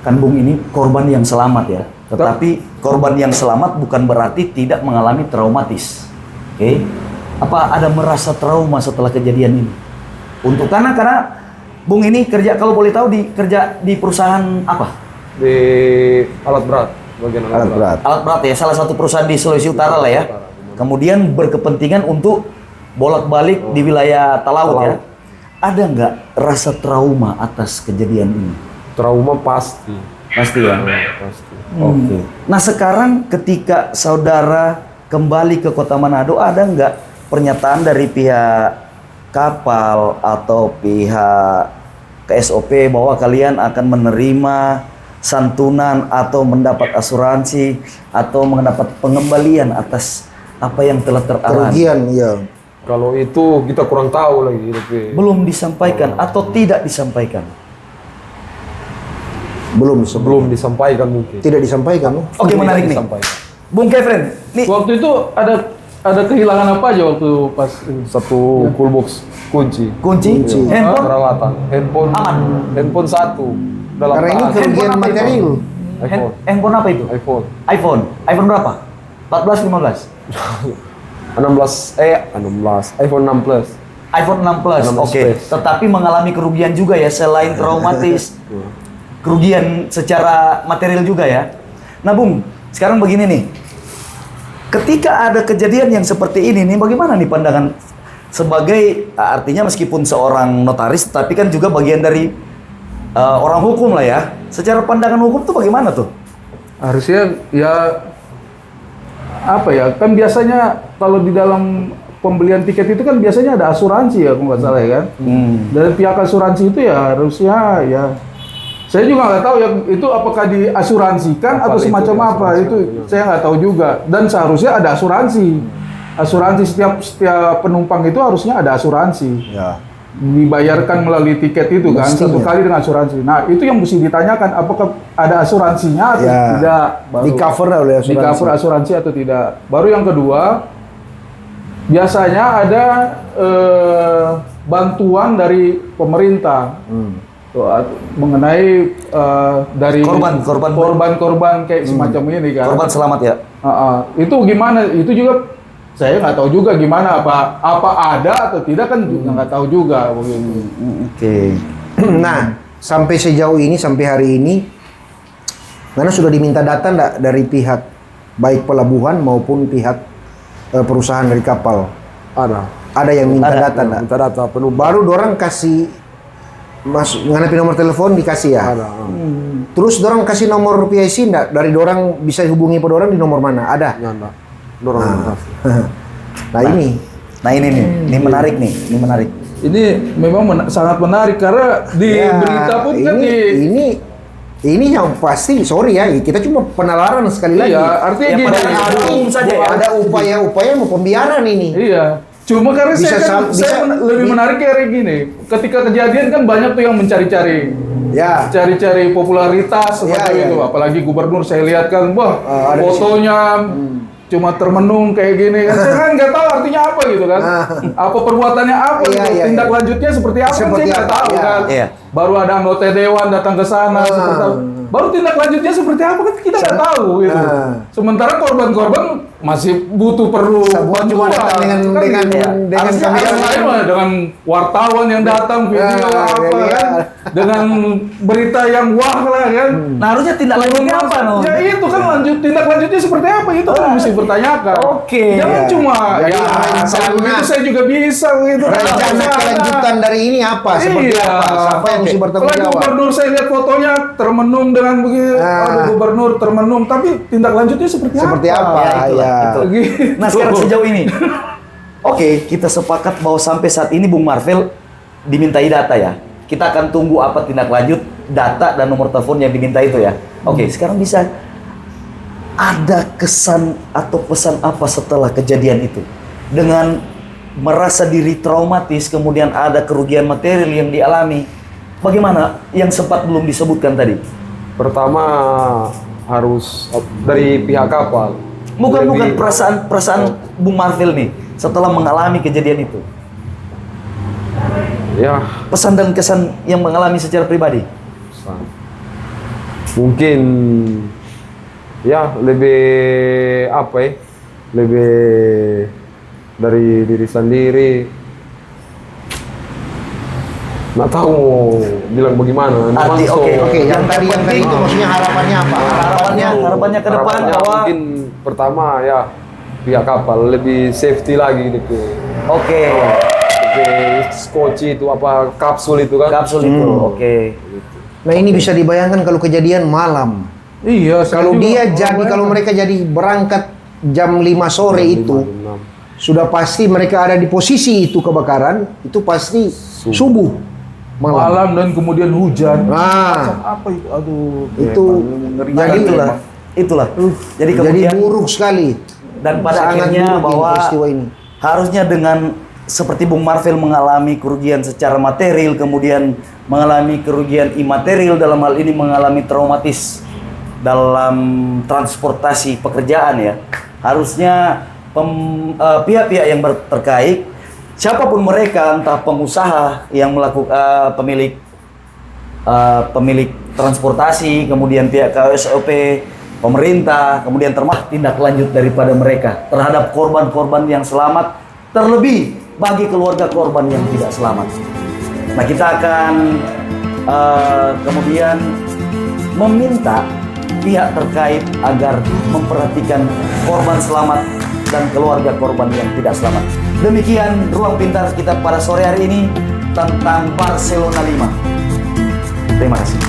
kan Bung ini korban yang selamat ya. Tetapi korban yang selamat bukan berarti tidak mengalami traumatis. Oke. Apa ada merasa trauma setelah kejadian ini? Untuk karena Bung ini kerja, kalau boleh tahu, kerja di perusahaan apa? Di alat berat, bagian Alat berat. Alat berat ya, salah satu perusahaan di Sulawesi Utara lah ya. Kemudian berkepentingan untuk bolak-balik di wilayah Talaut ya. Ada nggak rasa trauma atas kejadian ini? Trauma pasti. Pasti ya. Pasti. Oke. Nah sekarang ketika saudara kembali ke Kota Manado, ada nggak pernyataan dari pihak kapal atau pihak KSOP bahwa kalian akan menerima santunan atau mendapat asuransi atau mendapat pengembalian atas apa yang telah teralami? Kerugian, ya. Kalau itu kita kurang tahu lagi. Belum disampaikan atau tidak disampaikan? Belum disampaikan mungkin. tidak disampaikan. Oke, menarik nih. Disampaikan. Bung Kevin, nih Waktu itu ada kehilangan apa aja waktu pas Satu coolbox kunci. kunci, handphone, Peralatan. Handphone. Aman. Handphone satu. Dalam Karena ini tas. kerugian Handphone apa itu? material. handphone apa itu? iPhone. iPhone berapa? 14, 15? 16. iPhone 6 Plus. iPhone 6 Plus, 6 oke. Plus. Tetapi mengalami kerugian juga ya, selain traumatis, kerugian secara material juga ya. Nah Bung, sekarang begini nih. Ketika ada kejadian yang seperti ini nih, bagaimana nih pandangan sebagai, artinya meskipun seorang notaris, tapi kan juga bagian dari orang hukum lah ya. Secara pandangan hukum tuh bagaimana tuh? harusnya ya apa ya, kan biasanya kalau di dalam pembelian tiket itu kan biasanya ada asuransi ya, kalau nggak salah ya kan. Dari pihak asuransi itu ya harusnya ya, saya juga nggak tahu ya itu apakah diasuransikan atau semacam apa, itu saya nggak tahu juga. Dan seharusnya ada asuransi setiap penumpang itu harusnya ada asuransi. Ya. Dibayarkan melalui tiket itu kan, Mestinya. satu kali dengan asuransi. Nah itu yang mesti ditanyakan, apakah ada asuransinya atau Ya. tidak. Baru Di cover oleh asuransi. di cover asuransi atau tidak. Baru yang kedua, biasanya ada bantuan dari pemerintah mengenai dari korban kayak semacam ini kan. Korban selamat ya? Itu gimana? Itu juga saya nggak tahu juga gimana, apa ada atau tidak kan juga nggak tahu juga begini. Oke. Nah, sampai sejauh ini, sampai hari ini, mana sudah diminta data enggak dari pihak baik pelabuhan maupun pihak perusahaan dari kapal? Ada yang minta data enggak? Minta data penumpang. Baru dorang kasih nganapin nomor telepon dikasih ya? Ada. Terus dorang kasih nomor PIC enggak? Dari dorang bisa hubungi per dorang di nomor mana? Ada? Nyanda. Dorong. Nah ini. Nah ini nih, ini menarik nih, ini menarik. Ini memang sangat menarik karena di Ya, berita pun kan ini yang pasti, sorry ya, kita cuma penalaran sekali lagi. Iya, artinya Ya, gini. pada umum saja ya. Ada upaya-upaya mau pembiaran ini. Iya. Cuma karena saya lebih menarik kayak gini. Ketika kejadian kan banyak tuh yang mencari-cari Ya. cari-cari popularitas seperti Ya, itu. ya. Apalagi gubernur saya lihat kan, wah ada di fotonya cuma termenung kayak gini. Saya kan nggak tahu artinya apa gitu kan. Apa perbuatannya apa, Iya, gitu. iya, Tindak iya. lanjutnya seperti apa kan Seperti saya nggak apa, tahu iya. kan. Iya. Baru ada anggota dewan datang ke sana seperti apa. Baru tindak lanjutnya seperti apa kan kita nggak tahu gitu. Sementara korban-korban masih perlu Sebuah cuma datang dengan harusnya kami ada lain mah, dengan wartawan yang datang video kan, dengan berita yang wah lah kan. Nah, harusnya tindak lanjutnya apa, no? Ya itu kan tindak lanjutnya seperti apa itu kan mesti bertanyakan. Oke. Jangan cuma Jadi ya rencana- kalau begitu saya juga bisa gitu. rencana kelanjutan dari ini apa? Seperti Iya. apa? Siapa yang mesti bertanggung Kalau jawab? gubernur saya lihat fotonya termenung dengan begitu, aduh, gubernur termenung, tapi tindak lanjutnya Seperti apa? Ya, itulah, Ya. itu. Gitu. Nah, sekarang sejauh ini, oke, kita sepakat bahwa sampai saat ini Bung Marvel dimintai data ya. Kita akan tunggu apa tindak lanjut data dan nomor telepon yang diminta itu ya. Oke, sekarang bisa ada kesan atau pesan apa setelah kejadian itu? Dengan merasa diri traumatis, kemudian ada kerugian material yang dialami. Bagaimana yang sempat belum disebutkan tadi? Pertama harus dari pihak kapal. Bukan Lebih- perasaan Bung Marvel nih setelah mengalami kejadian itu. Ya, Pesan dan kesan yang mengalami secara pribadi. mungkin ya lebih apa ya? Lebih dari diri sendiri. Nggak tahu mau bilang bagaimana. Arti, Langsung. Oke, yang tadi itu maksudnya harapannya apa? Harapannya ke depan Harapannya bahwa mungkin pertama ya pihak kapal lebih safety lagi gitu. oke, Skoci itu apa kapsul itu kan? kapsul itu, oke. Nah, ini bisa dibayangkan kalau kejadian malam. Iya, saya Kalau juga dia jadi, kalau mereka jadi berangkat jam 5 sore itu, sudah pasti mereka ada di posisi itu kebakaran, itu pasti subuh malam. malam dan kemudian hujan. Nah, Apa itu? Aduh. itu jadi Itulah. Jadi jadi kemudian buruk sekali. dan pada Sangat akhirnya buruk ini bahwa peristiwa ini. harusnya dengan seperti Bung Marvel mengalami kerugian secara material, kemudian mengalami kerugian imaterial, dalam hal ini mengalami traumatis dalam transportasi pekerjaan ya. Harusnya pihak-pihak yang terkait, siapapun mereka, entah pengusaha yang melakukan pemilik transportasi, kemudian pihak KSOP, pemerintah, kemudian termasuk tindak lanjut daripada mereka terhadap korban-korban yang selamat, terlebih bagi keluarga korban yang tidak selamat. Nah, kita akan kemudian meminta pihak terkait agar memperhatikan korban selamat dan keluarga korban yang tidak selamat. Demikian Ruang Pintar kita pada sore hari ini tentang Barcelona 5. Terima kasih.